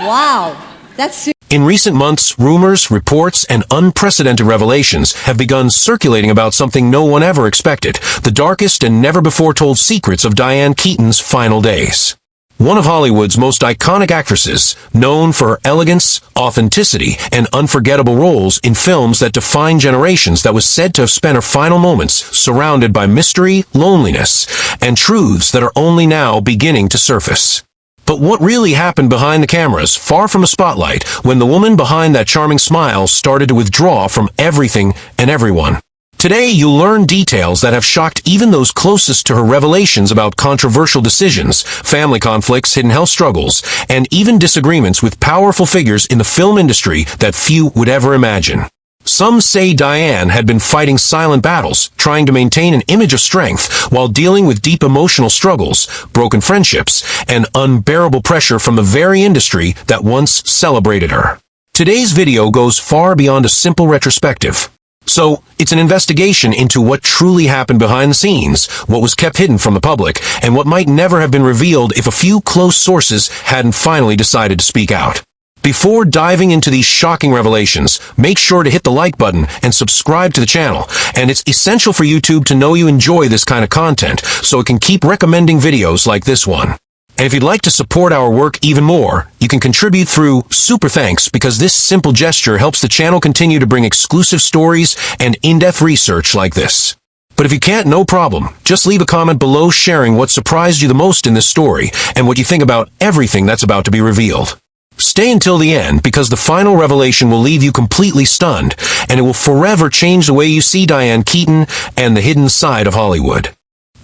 Wow, that's In recent months, rumors, reports, and unprecedented revelations have begun circulating about something no one ever expected, the darkest and never-before-told secrets of Diane Keaton's final days. One of Hollywood's most iconic actresses, known for her elegance, authenticity, and unforgettable roles in films that define generations, that was said to have spent her final moments surrounded by mystery, loneliness, and truths that are only now beginning to surface. But what really happened behind the cameras, far from a spotlight, when the woman behind that charming smile started to withdraw from everything and everyone? Today, you'll learn details that have shocked even those closest to her, revelations about controversial decisions, family conflicts, hidden health struggles, and even disagreements with powerful figures in the film industry that few would ever imagine. Some say Diane had been fighting silent battles, trying to maintain an image of strength while dealing with deep emotional struggles, broken friendships, and unbearable pressure from the very industry that once celebrated her. Today's video goes far beyond a simple retrospective. So, it's an investigation into what truly happened behind the scenes, what was kept hidden from the public, and what might never have been revealed if a few close sources hadn't finally decided to speak out. Before diving into these shocking revelations, make sure to hit the like button and subscribe to the channel, and it's essential for YouTube to know you enjoy this kind of content, so it can keep recommending videos like this one. And if you'd like to support our work even more, you can contribute through Super Thanks, because this simple gesture helps the channel continue to bring exclusive stories and in-depth research like this. But if you can't, no problem. Just leave a comment below sharing what surprised you the most in this story, and what you think about everything that's about to be revealed. Stay until the end, because the final revelation will leave you completely stunned, and it will forever change the way you see Diane Keaton and the hidden side of Hollywood.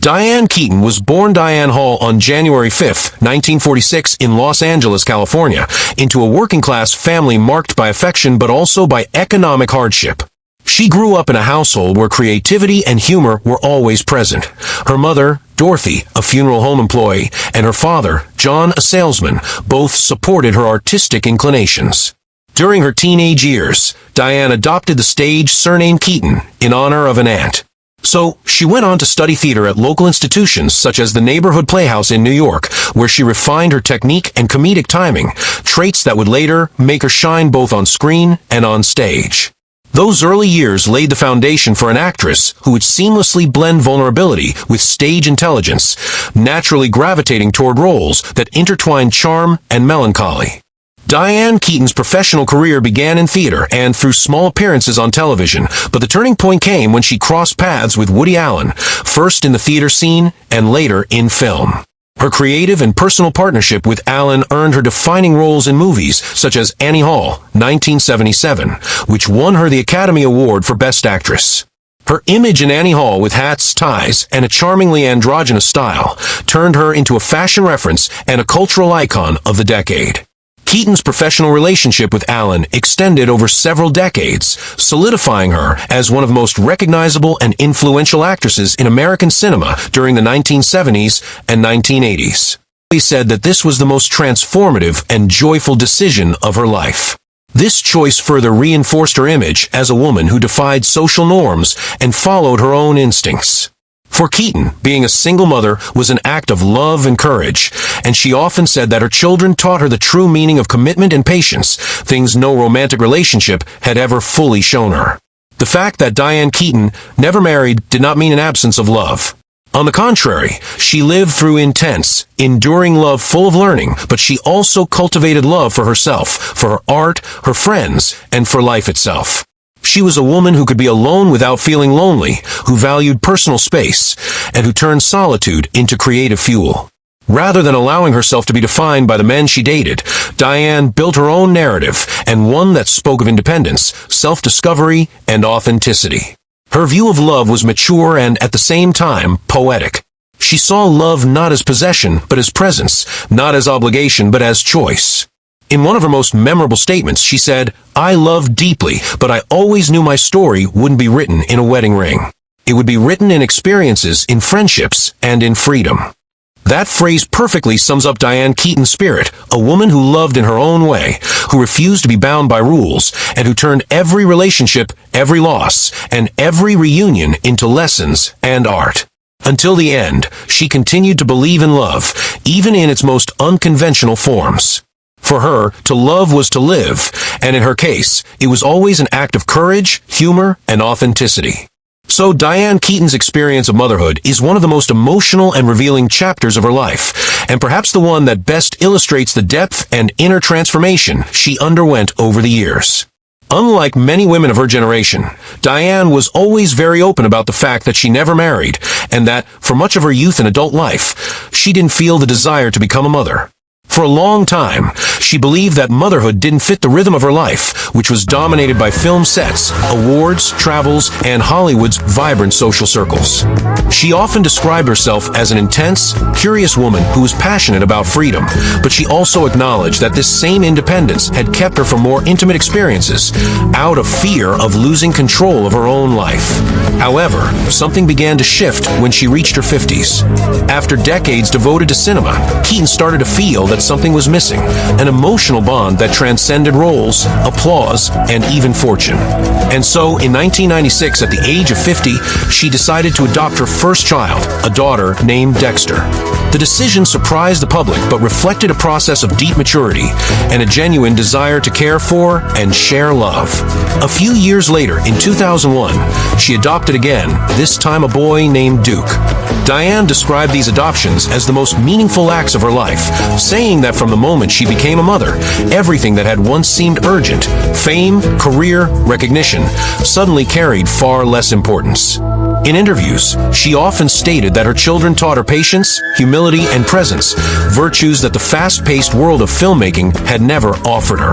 Diane Keaton was born Diane Hall on January 5, 1946 in Los Angeles, California, into a working-class family marked by affection but also by economic hardship. She grew up in a household where creativity and humor were always present. Her mother, Dorothy, a funeral home employee, and her father, John, a salesman, both supported her artistic inclinations. During her teenage years, Diane adopted the stage surname Keaton in honor of an aunt. So, she went on to study theater at local institutions such as the Neighborhood Playhouse in New York, where she refined her technique and comedic timing, traits that would later make her shine both on screen and on stage. Those early years laid the foundation for an actress who would seamlessly blend vulnerability with stage intelligence, naturally gravitating toward roles that intertwined charm and melancholy. Diane Keaton's professional career began in theater and through small appearances on television, but the turning point came when she crossed paths with Woody Allen, first in the theater scene and later in film. Her creative and personal partnership with Allen earned her defining roles in movies such as Annie Hall, 1977, which won her the Academy Award for Best Actress. Her image in Annie Hall, with hats, ties, and a charmingly androgynous style, turned her into a fashion reference and a cultural icon of the decade. Keaton's professional relationship with Allen extended over several decades, solidifying her as one of the most recognizable and influential actresses in American cinema during the 1970s and 1980s. He said that this was the most transformative and joyful decision of her life. This choice further reinforced her image as a woman who defied social norms and followed her own instincts. For Keaton, being a single mother was an act of love and courage, and she often said that her children taught her the true meaning of commitment and patience, things no romantic relationship had ever fully shown her. The fact that Diane Keaton never married did not mean an absence of love. On the contrary, she lived through intense, enduring love full of learning, but she also cultivated love for herself, for her art, her friends, and for life itself. She was a woman who could be alone without feeling lonely, who valued personal space, and who turned solitude into creative fuel. Rather than allowing herself to be defined by the men she dated, Diane built her own narrative, and one that spoke of independence, self-discovery, and authenticity. Her view of love was mature and, at the same time, poetic. She saw love not as possession, but as presence, not as obligation, but as choice. In one of her most memorable statements, she said, "I love deeply, but I always knew my story wouldn't be written in a wedding ring. It would be written in experiences, in friendships, and in freedom." That phrase perfectly sums up Diane Keaton's spirit, a woman who loved in her own way, who refused to be bound by rules, and who turned every relationship, every loss, and every reunion into lessons and art. Until the end, she continued to believe in love, even in its most unconventional forms. For her, to love was to live, and in her case, it was always an act of courage, humor, and authenticity. So Diane Keaton's experience of motherhood is one of the most emotional and revealing chapters of her life, and perhaps the one that best illustrates the depth and inner transformation she underwent over the years. Unlike many women of her generation, Diane was always very open about the fact that she never married, and that, for much of her youth and adult life, she didn't feel the desire to become a mother. For a long time, she believed that motherhood didn't fit the rhythm of her life, which was dominated by film sets, awards, travels, and Hollywood's vibrant social circles. She often described herself as an intense, curious woman who was passionate about freedom, but she also acknowledged that this same independence had kept her from more intimate experiences, out of fear of losing control of her own life. However, something began to shift when she reached her 50s. After decades devoted to cinema, Keaton started to feel that something was missing, an emotional bond that transcended roles, applause, and even fortune. And so, in 1996, at the age of 50, she decided to adopt her first child, a daughter named Dexter. The decision surprised the public, but reflected a process of deep maturity and a genuine desire to care for and share love. A few years later, in 2001, she adopted again, this time a boy named Duke. Diane described these adoptions as the most meaningful acts of her life, saying that from the moment she became a mother, everything that had once seemed urgent, fame, career, recognition, suddenly carried far less importance. In interviews, she often stated that her children taught her patience, humility, and presence, virtues that the fast-paced world of filmmaking had never offered her.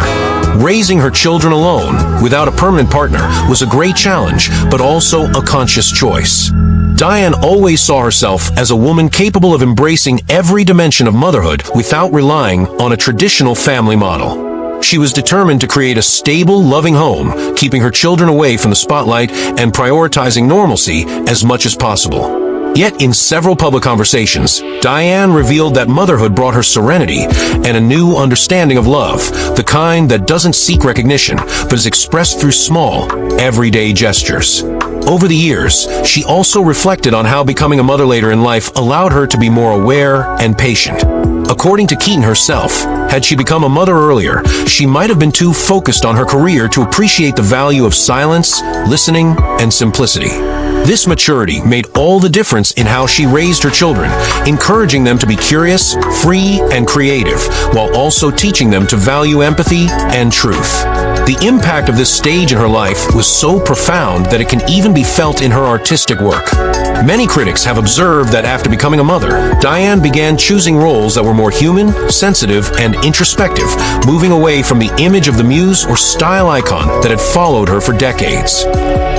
Raising her children alone, without a permanent partner, was a great challenge, but also a conscious choice. Diane always saw herself as a woman capable of embracing every dimension of motherhood without relying on a traditional family model. She was determined to create a stable, loving home, keeping her children away from the spotlight and prioritizing normalcy as much as possible. Yet in several public conversations, Diane revealed that motherhood brought her serenity and a new understanding of love, the kind that doesn't seek recognition, but is expressed through small, everyday gestures. Over the years, she also reflected on how becoming a mother later in life allowed her to be more aware and patient. According to Keaton herself, had she become a mother earlier, she might have been too focused on her career to appreciate the value of silence, listening, and simplicity. This maturity made all the difference in how she raised her children, encouraging them to be curious, free, and creative, while also teaching them to value empathy and truth. The impact of this stage in her life was so profound that it can even be felt in her artistic work. Many critics have observed that after becoming a mother, Diane began choosing roles that were more human, sensitive, and introspective, moving away from the image of the muse or style icon that had followed her for decades.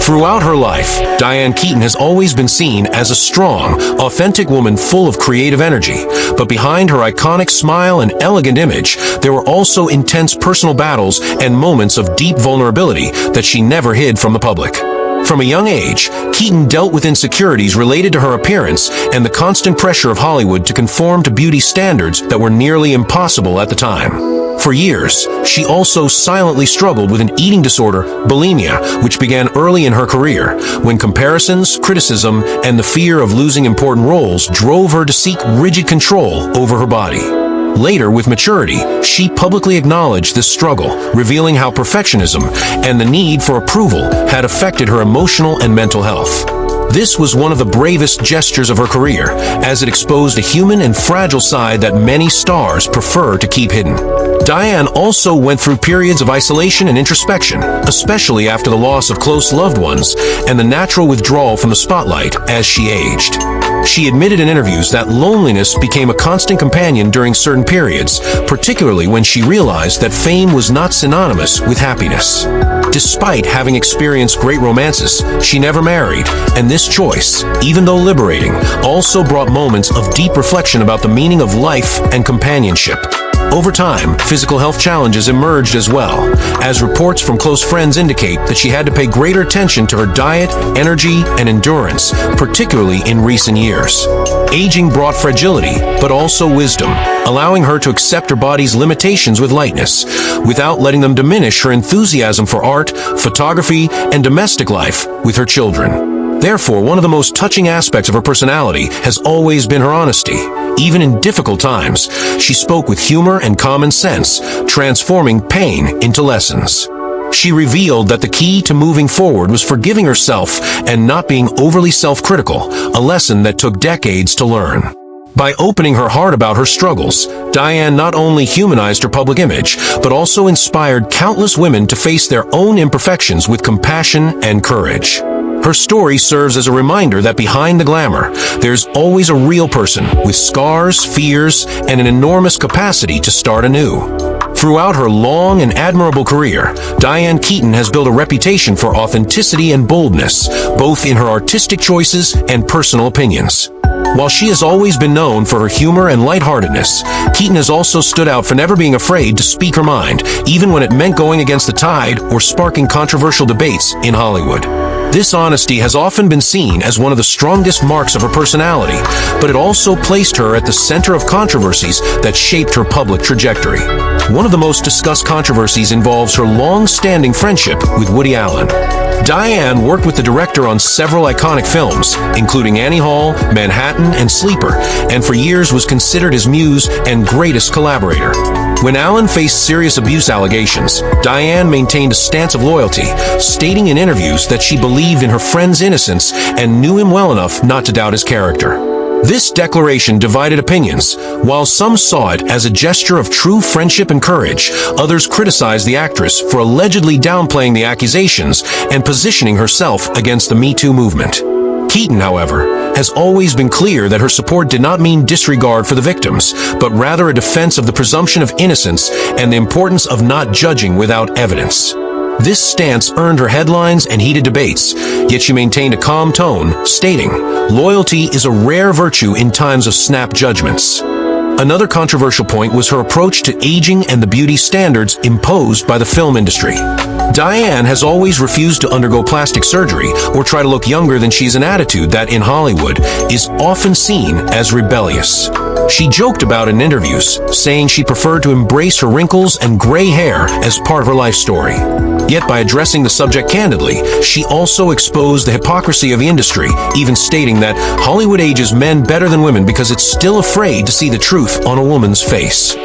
Throughout her life, Diane Keaton has always been seen as a strong, authentic woman full of creative energy, but behind her iconic smile and elegant image, there were also intense personal battles and moments of deep vulnerability that she never hid from the public. From a young age, Keaton dealt with insecurities related to her appearance and the constant pressure of Hollywood to conform to beauty standards that were nearly impossible at the time. For years, she also silently struggled with an eating disorder, bulimia, which began early in her career, when comparisons, criticism, and the fear of losing important roles drove her to seek rigid control over her body. Later, with maturity, she publicly acknowledged this struggle, revealing how perfectionism and the need for approval had affected her emotional and mental health. This was one of the bravest gestures of her career, as it exposed a human and fragile side that many stars prefer to keep hidden. Diane also went through periods of isolation and introspection, especially after the loss of close loved ones and the natural withdrawal from the spotlight as she aged. She admitted in interviews that loneliness became a constant companion during certain periods, particularly when she realized that fame was not synonymous with happiness. Despite having experienced great romances, she never married, and this choice, even though liberating, also brought moments of deep reflection about the meaning of life and companionship. Over time, physical health challenges emerged as well, as reports from close friends indicate that she had to pay greater attention to her diet, energy, and endurance, particularly in recent years. Aging brought fragility, but also wisdom, allowing her to accept her body's limitations with lightness, without letting them diminish her enthusiasm for art, photography, and domestic life with her children. Therefore, one of the most touching aspects of her personality has always been her honesty. Even in difficult times, she spoke with humor and common sense, transforming pain into lessons. She revealed that the key to moving forward was forgiving herself and not being overly self-critical, a lesson that took decades to learn. By opening her heart about her struggles, Diane not only humanized her public image, but also inspired countless women to face their own imperfections with compassion and courage. Her story serves as a reminder that behind the glamour, there's always a real person with scars, fears, and an enormous capacity to start anew. Throughout her long and admirable career, Diane Keaton has built a reputation for authenticity and boldness, both in her artistic choices and personal opinions. While she has always been known for her humor and lightheartedness, Keaton has also stood out for never being afraid to speak her mind, even when it meant going against the tide or sparking controversial debates in Hollywood. This honesty has often been seen as one of the strongest marks of her personality, but it also placed her at the center of controversies that shaped her public trajectory. One of the most discussed controversies involves her long-standing friendship with Woody Allen. Diane worked with the director on several iconic films, including Annie Hall, Manhattan, and Sleeper, and for years was considered his muse and greatest collaborator. When Allen faced serious abuse allegations, Diane maintained a stance of loyalty, stating in interviews that she believed in her friend's innocence and knew him well enough not to doubt his character. This declaration divided opinions. While some saw it as a gesture of true friendship and courage, others criticized the actress for allegedly downplaying the accusations and positioning herself against the Me Too movement. Keaton, however, has always been clear that her support did not mean disregard for the victims, but rather a defense of the presumption of innocence and the importance of not judging without evidence. This stance earned her headlines and heated debates, yet she maintained a calm tone, stating, "Loyalty is a rare virtue in times of snap judgments." Another controversial point was her approach to aging and the beauty standards imposed by the film industry. Diane has always refused to undergo plastic surgery or try to look younger than she's, an attitude that, in Hollywood, is often seen as rebellious. She joked about it in interviews, saying she preferred to embrace her wrinkles and gray hair as part of her life story. Yet by addressing the subject candidly, she also exposed the hypocrisy of the industry, even stating that Hollywood ages men better than women because it's still afraid to see the truth on a woman's face.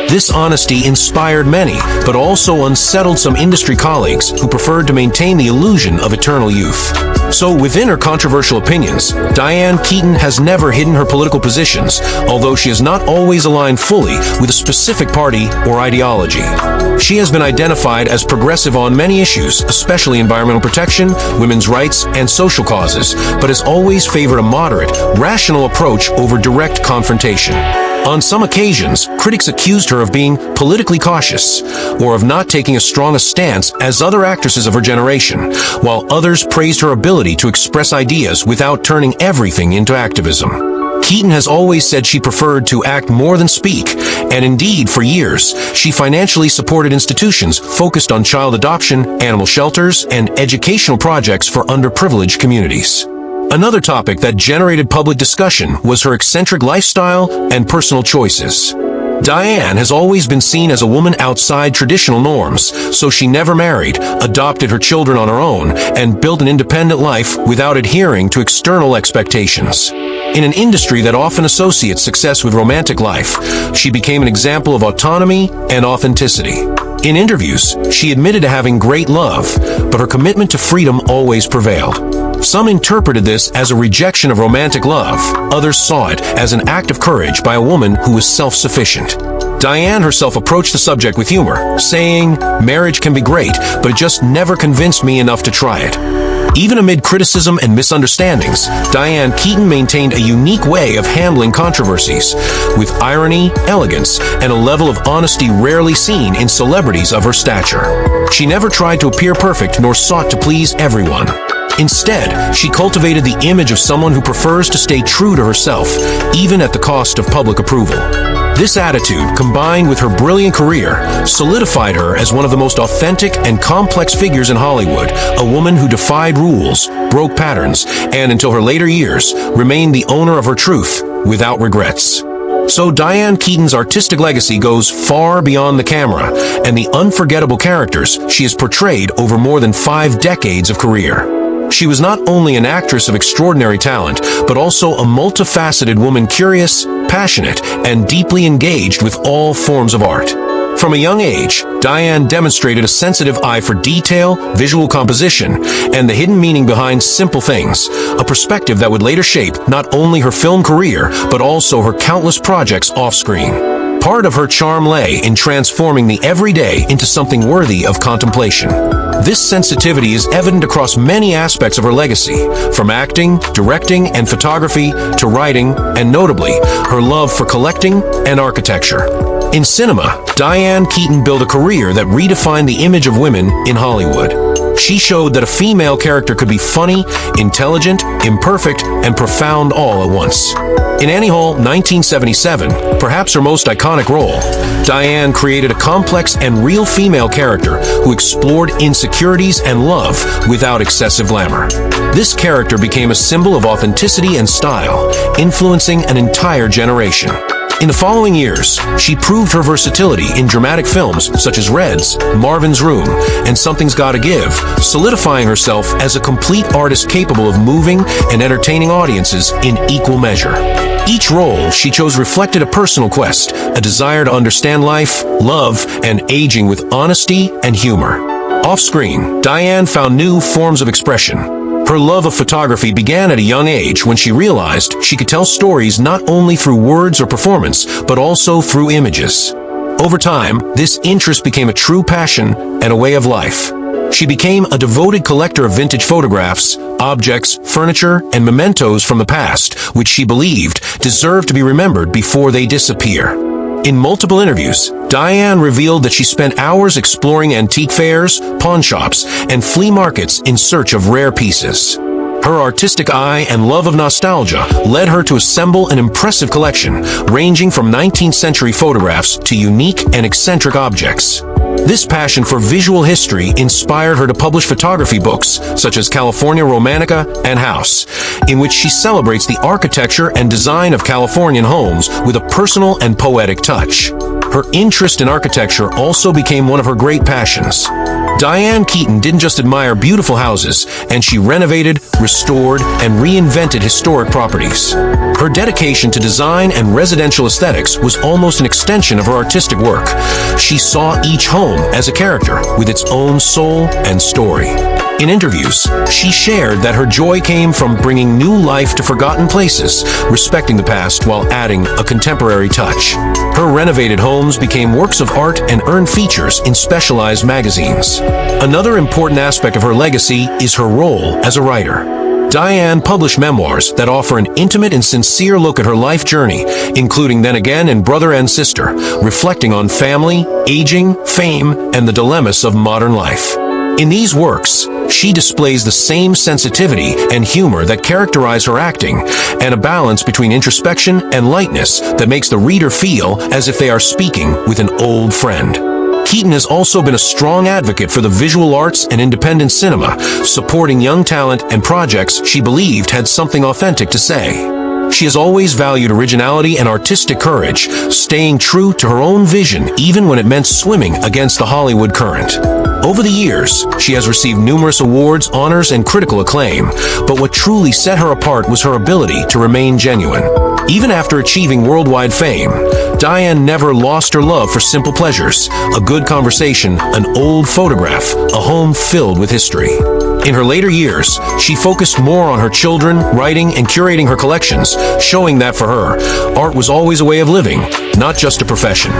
This honesty inspired many, but also unsettled some industry colleagues who preferred to maintain the illusion of eternal youth. So within her controversial opinions, Diane Keaton has never hidden her political positions, although she has not always aligned fully with a specific party or ideology. She has been identified as progressive on many issues, especially environmental protection, women's rights, and social causes, but has always favored a moderate, rational approach over direct confrontation. On some occasions, critics accused her of being politically cautious or of not taking as strong a stance as other actresses of her generation, while others praised her ability to express ideas without turning everything into activism. Keaton has always said she preferred to act more than speak, and indeed, for years, she financially supported institutions focused on child adoption, animal shelters, and educational projects for underprivileged communities. Another topic that generated public discussion was her eccentric lifestyle and personal choices. Diane has always been seen as a woman outside traditional norms, so she never married, adopted her children on her own, and built an independent life without adhering to external expectations. In an industry that often associates success with romantic life, she became an example of autonomy and authenticity. In interviews, she admitted to having great love, but her commitment to freedom always prevailed. Some interpreted this as a rejection of romantic love. Others saw it as an act of courage by a woman who was self-sufficient. Diane herself approached the subject with humor, saying, "Marriage can be great, but it just never convinced me enough to try it." Even amid criticism and misunderstandings, Diane Keaton maintained a unique way of handling controversies, with irony, elegance, and a level of honesty rarely seen in celebrities of her stature. She never tried to appear perfect nor sought to please everyone. Instead, she cultivated the image of someone who prefers to stay true to herself, even at the cost of public approval. This attitude, combined with her brilliant career, solidified her as one of the most authentic and complex figures in Hollywood, a woman who defied rules, broke patterns, and until her later years, remained the owner of her truth without regrets. So Diane Keaton's artistic legacy goes far beyond the camera and the unforgettable characters she has portrayed over more than 5 decades of career. She was not only an actress of extraordinary talent, but also a multifaceted woman, curious, passionate, and deeply engaged with all forms of art. From a young age, Diane demonstrated a sensitive eye for detail, visual composition, and the hidden meaning behind simple things, a perspective that would later shape not only her film career, but also her countless projects off-screen. Part of her charm lay in transforming the everyday into something worthy of contemplation. This sensitivity is evident across many aspects of her legacy, from acting, directing, and photography to writing, and notably, her love for collecting and architecture. In cinema, Diane Keaton built a career that redefined the image of women in Hollywood. She showed that a female character could be funny, intelligent, imperfect, and profound all at once. In Annie Hall, 1977, perhaps her most iconic role, Diane created a complex and real female character who explored insecurities and love without excessive glamour. This character became a symbol of authenticity and style, influencing an entire generation. In the following years, she proved her versatility in dramatic films such as Reds, Marvin's Room, and Something's Gotta Give, solidifying herself as a complete artist capable of moving and entertaining audiences in equal measure. Each role she chose reflected a personal quest, a desire to understand life, love, and aging with honesty and humor. Off-screen, Diane found new forms of expression. Her love of photography began at a young age when she realized she could tell stories not only through words or performance, but also through images. Over time, this interest became a true passion and a way of life. She became a devoted collector of vintage photographs, objects, furniture, and mementos from the past, which she believed deserved to be remembered before they disappear. In multiple interviews, Diane revealed that she spent hours exploring antique fairs, pawn shops, and flea markets in search of rare pieces. Her artistic eye and love of nostalgia led her to assemble an impressive collection, ranging from 19th century photographs to unique and eccentric objects. This passion for visual history inspired her to publish photography books such as California Romanica and House, in which she celebrates the architecture and design of Californian homes with a personal and poetic touch. Her interest in architecture also became one of her great passions. Diane Keaton didn't just admire beautiful houses, and she renovated, restored, and reinvented historic properties. Her dedication to design and residential aesthetics was almost an extension of her artistic work. She saw each home as a character with its own soul and story. In interviews, she shared that her joy came from bringing new life to forgotten places, respecting the past while adding a contemporary touch. Her renovated homes became works of art and earned features in specialized magazines. Another important aspect of her legacy is her role as a writer. Diane published memoirs that offer an intimate and sincere look at her life journey, including Then Again and Brother and Sister, reflecting on family, aging, fame, and the dilemmas of modern life. In these works, she displays the same sensitivity and humor that characterize her acting, and a balance between introspection and lightness that makes the reader feel as if they are speaking with an old friend. Keaton has also been a strong advocate for the visual arts and independent cinema, supporting young talent and projects she believed had something authentic to say. She has always valued originality and artistic courage, staying true to her own vision even when it meant swimming against the Hollywood current. Over the years, she has received numerous awards, honors, and critical acclaim, but what truly set her apart was her ability to remain genuine. Even after achieving worldwide fame, Diane never lost her love for simple pleasures, a good conversation, an old photograph, a home filled with history. In her later years, she focused more on her children, writing, and curating her collections, showing that for her, art was always a way of living, not just a profession.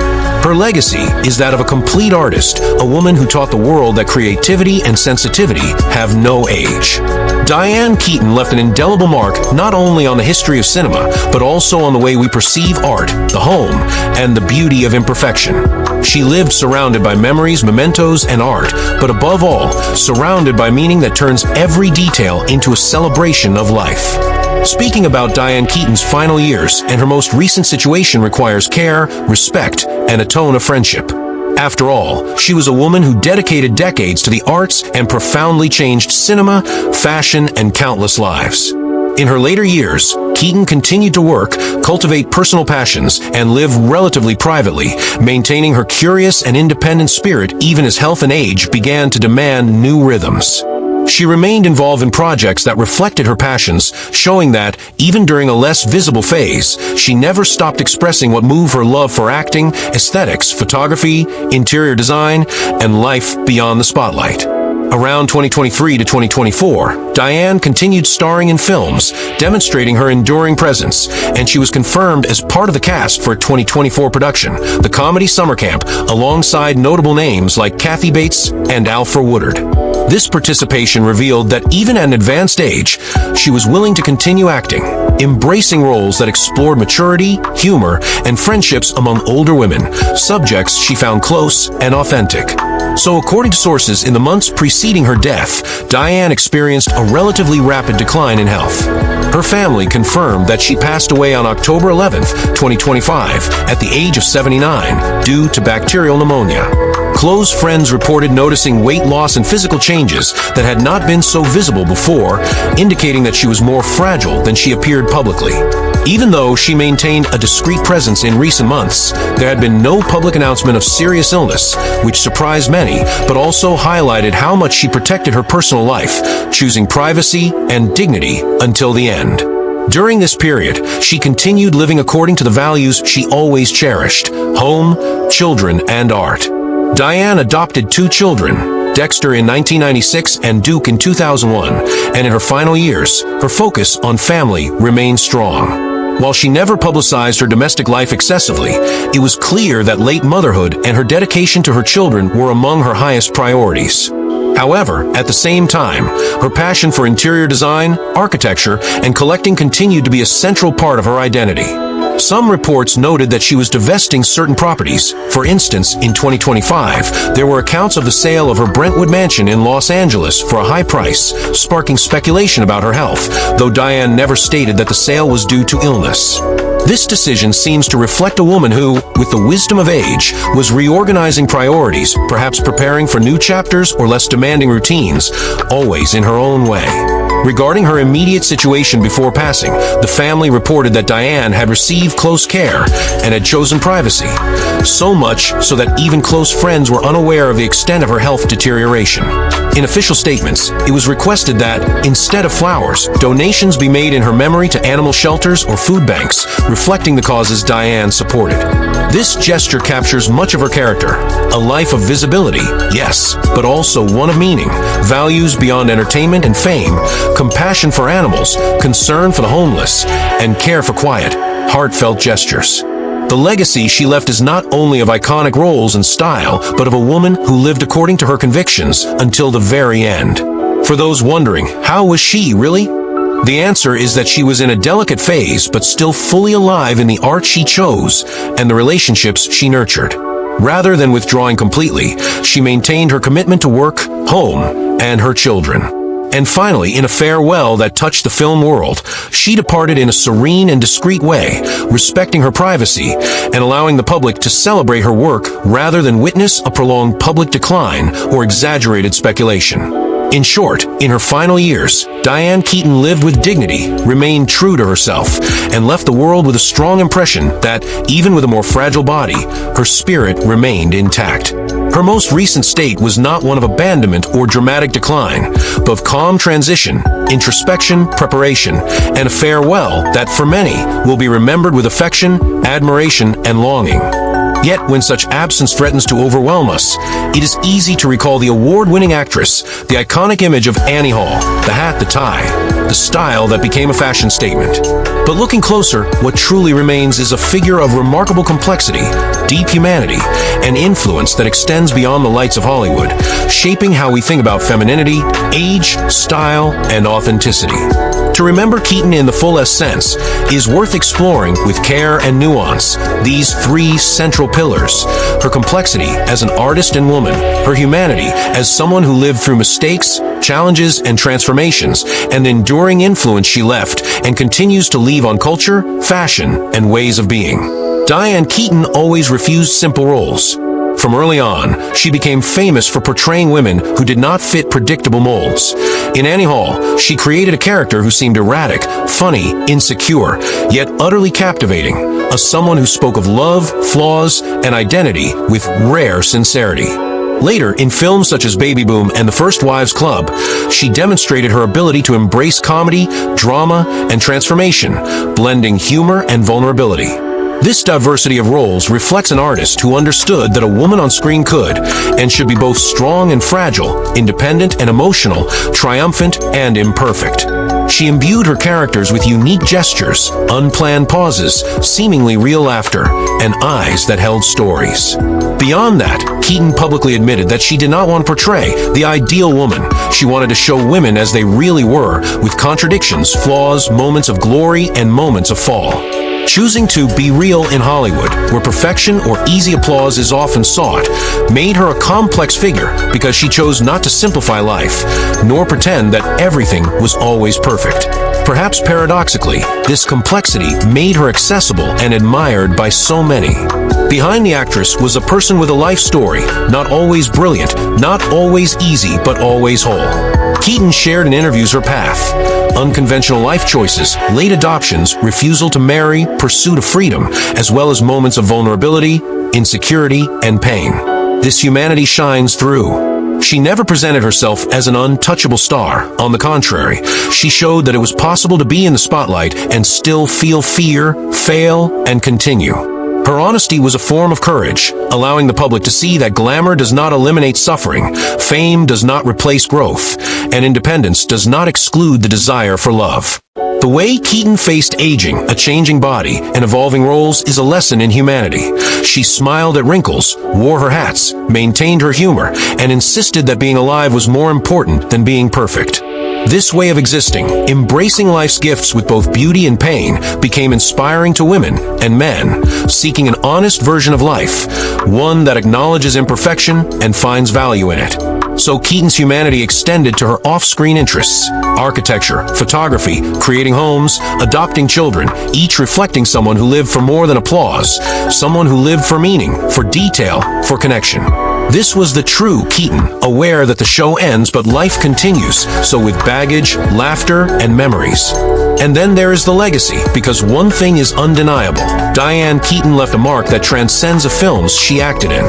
Her legacy is that of a complete artist, a woman who taught the world that creativity and sensitivity have no age. Diane Keaton left an indelible mark not only on the history of cinema, but also on the way we perceive art, the home, and the beauty of imperfection. She lived surrounded by memories, mementos, and art, but above all, surrounded by meaning that turns every detail into a celebration of life. Speaking about Diane Keaton's final years and her most recent situation requires care, respect, and a tone of friendship. After all, she was a woman who dedicated decades to the arts and profoundly changed cinema, fashion, and countless lives. In her later years, Keaton continued to work, cultivate personal passions, and live relatively privately, maintaining her curious and independent spirit even as health and age began to demand new rhythms. She remained involved in projects that reflected her passions, showing that, even during a less visible phase, she never stopped expressing what moved her love for acting, aesthetics, photography, interior design, and life beyond the spotlight. Around 2023 to 2024, Diane continued starring in films, demonstrating her enduring presence, and she was confirmed as part of the cast for a 2024 production, the comedy Summer Camp, alongside notable names like Kathy Bates and Alfre Woodard. This participation revealed that even at an advanced age, she was willing to continue acting, embracing roles that explored maturity, humor, and friendships among older women, subjects she found close and authentic. So according to sources, in the months preceding her death, Diane experienced a relatively rapid decline in health. Her family confirmed that she passed away on October 11, 2025, at the age of 79, due to bacterial pneumonia. Close friends reported noticing weight loss and physical changes that had not been so visible before, indicating that she was more fragile than she appeared publicly. Even though she maintained a discreet presence in recent months, there had been no public announcement of serious illness, which surprised many, but also highlighted how much she protected her personal life, choosing privacy and dignity until the end. During this period, she continued living according to the values she always cherished: home, children, and art. Diane adopted 2 children, Dexter in 1996 and Duke in 2001, and in her final years, her focus on family remained strong. While she never publicized her domestic life excessively, it was clear that late motherhood and her dedication to her children were among her highest priorities. However, at the same time, her passion for interior design, architecture, and collecting continued to be a central part of her identity. Some reports noted that she was divesting certain properties. For instance, in 2025, there were accounts of the sale of her Brentwood mansion in Los Angeles for a high price, sparking speculation about her health, though Diane never stated that the sale was due to illness. This decision seems to reflect a woman who, with the wisdom of age, was reorganizing priorities, perhaps preparing for new chapters or less demanding routines, always in her own way. Regarding her immediate situation before passing, the family reported that Diane had received close care and had chosen privacy, so much so that even close friends were unaware of the extent of her health deterioration. In official statements, it was requested that, instead of flowers, donations be made in her memory to animal shelters or food banks, reflecting the causes Diane supported. This gesture captures much of her character: a life of visibility, yes, but also one of meaning, values beyond entertainment and fame, compassion for animals, concern for the homeless, and care for quiet, heartfelt gestures. The legacy she left is not only of iconic roles and style, but of a woman who lived according to her convictions until the very end. For those wondering, how was she really? The answer is that she was in a delicate phase, but still fully alive in the art she chose and the relationships she nurtured. Rather than withdrawing completely, she maintained her commitment to work, home, and her children. And finally, in a farewell that touched the film world, she departed in a serene and discreet way, respecting her privacy and allowing the public to celebrate her work rather than witness a prolonged public decline or exaggerated speculation. In short, in her final years, Diane Keaton lived with dignity, remained true to herself, and left the world with a strong impression that, even with a more fragile body, her spirit remained intact. Her most recent state was not one of abandonment or dramatic decline, but of calm transition, introspection, preparation, and a farewell that, for many, will be remembered with affection, admiration, and longing. Yet, when such absence threatens to overwhelm us, it is easy to recall the award-winning actress, the iconic image of Annie Hall, the hat, the tie, the style that became a fashion statement. But looking closer, what truly remains is a figure of remarkable complexity, deep humanity, and influence that extends beyond the lights of Hollywood, shaping how we think about femininity, age, style, and authenticity. To remember Keaton in the fullest sense is worth exploring with care and nuance these 3 central pillars: her complexity as an artist and woman, her humanity as someone who lived through mistakes, challenges, and transformations, and the enduring influence she left and continues to leave on culture, fashion, and ways of being. Diane Keaton always refused simple roles. From early on, she became famous for portraying women who did not fit predictable molds. In Annie Hall, she created a character who seemed erratic, funny, insecure, yet utterly captivating, as someone who spoke of love, flaws, and identity with rare sincerity. Later, in films such as Baby Boom and The First Wives Club, she demonstrated her ability to embrace comedy, drama, and transformation, blending humor and vulnerability. This diversity of roles reflects an artist who understood that a woman on screen could and should be both strong and fragile, independent and emotional, triumphant and imperfect. She imbued her characters with unique gestures, unplanned pauses, seemingly real laughter, and eyes that held stories. Beyond that, Keaton publicly admitted that she did not want to portray the ideal woman. She wanted to show women as they really were, with contradictions, flaws, moments of glory, and moments of fall. Choosing to be real in Hollywood, where perfection or easy applause is often sought, made her a complex figure because she chose not to simplify life, nor pretend that everything was always perfect. Perhaps paradoxically, this complexity made her accessible and admired by so many. Behind the actress was a person with a life story, not always brilliant, not always easy, but always whole. Keaton shared in interviews her path: unconventional life choices, late adoptions, refusal to marry, pursuit of freedom, as well as moments of vulnerability, insecurity, and pain. This humanity shines through. She never presented herself as an untouchable star. On the contrary, she showed that it was possible to be in the spotlight and still feel fear, fail, and continue. Her honesty was a form of courage, allowing the public to see that glamour does not eliminate suffering, fame does not replace growth, and independence does not exclude the desire for love. The way Keaton faced aging, a changing body, and evolving roles is a lesson in humanity. She smiled at wrinkles, wore her hats, maintained her humor, and insisted that being alive was more important than being perfect. This way of existing, embracing life's gifts with both beauty and pain, became inspiring to women and men seeking an honest version of life, one that acknowledges imperfection and finds value in it. So Keaton's humanity extended to her off-screen interests: architecture, photography, creating homes, adopting children, each reflecting someone who lived for more than applause, someone who lived for meaning, for detail, for connection. This was the true Keaton, aware that the show ends but life continues, so with baggage, laughter, and memories. And then there is the legacy, because one thing is undeniable: Diane Keaton left a mark that transcends the films she acted in.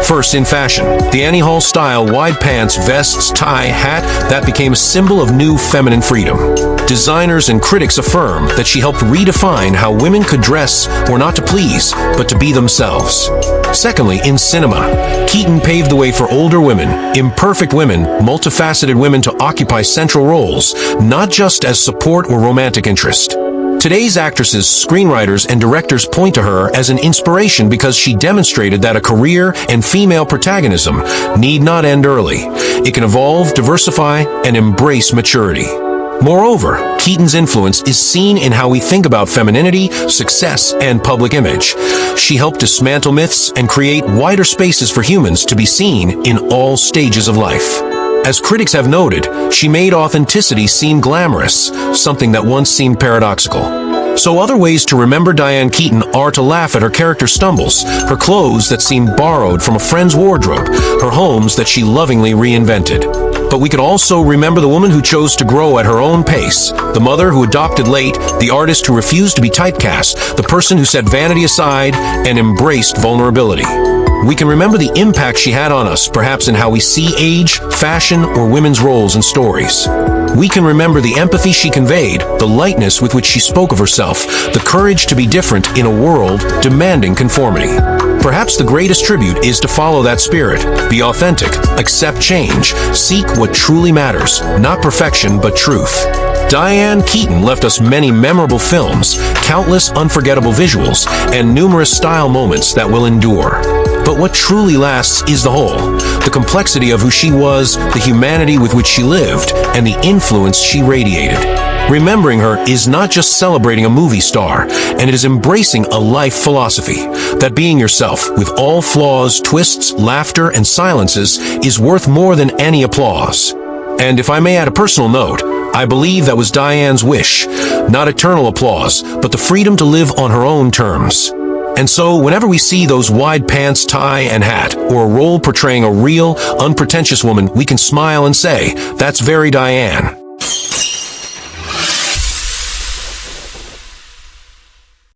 First, in fashion, the Annie Hall style wide pants, vests, tie, hat that became a symbol of new feminine freedom. Designers and critics affirm that she helped redefine how women could dress, or not to please, but to be themselves. Secondly, in cinema, Keaton paved the way for older women, imperfect women, multifaceted women to occupy central roles, not just as support or romantic interest. Today's actresses, screenwriters, and directors point to her as an inspiration because she demonstrated that a career and female protagonism need not end early. It can evolve, diversify, and embrace maturity. Moreover, Keaton's influence is seen in how we think about femininity, success, and public image. She helped dismantle myths and create wider spaces for humans to be seen in all stages of life. As critics have noted, she made authenticity seem glamorous, something that once seemed paradoxical. So other ways to remember Diane Keaton are to laugh at her character stumbles, her clothes that seemed borrowed from a friend's wardrobe, her homes that she lovingly reinvented. But we could also remember the woman who chose to grow at her own pace, the mother who adopted late, the artist who refused to be typecast, the person who set vanity aside and embraced vulnerability. We can remember the impact she had on us, perhaps in how we see age, fashion, or women's roles in stories. We can remember the empathy she conveyed, the lightness with which she spoke of herself, the courage to be different in a world demanding conformity. Perhaps the greatest tribute is to follow that spirit, be authentic, accept change, seek what truly matters, not perfection but truth. Diane Keaton left us many memorable films, countless unforgettable visuals, and numerous style moments that will endure. But what truly lasts is the whole, the complexity of who she was, the humanity with which she lived, and the influence she radiated. Remembering her is not just celebrating a movie star, and it is embracing a life philosophy, that being yourself, with all flaws, twists, laughter, and silences, is worth more than any applause. And if I may add a personal note, I believe that was Diane's wish, not eternal applause, but the freedom to live on her own terms. And so, whenever we see those wide pants, tie, and hat, or a role portraying a real, unpretentious woman, we can smile and say, "That's very Diane."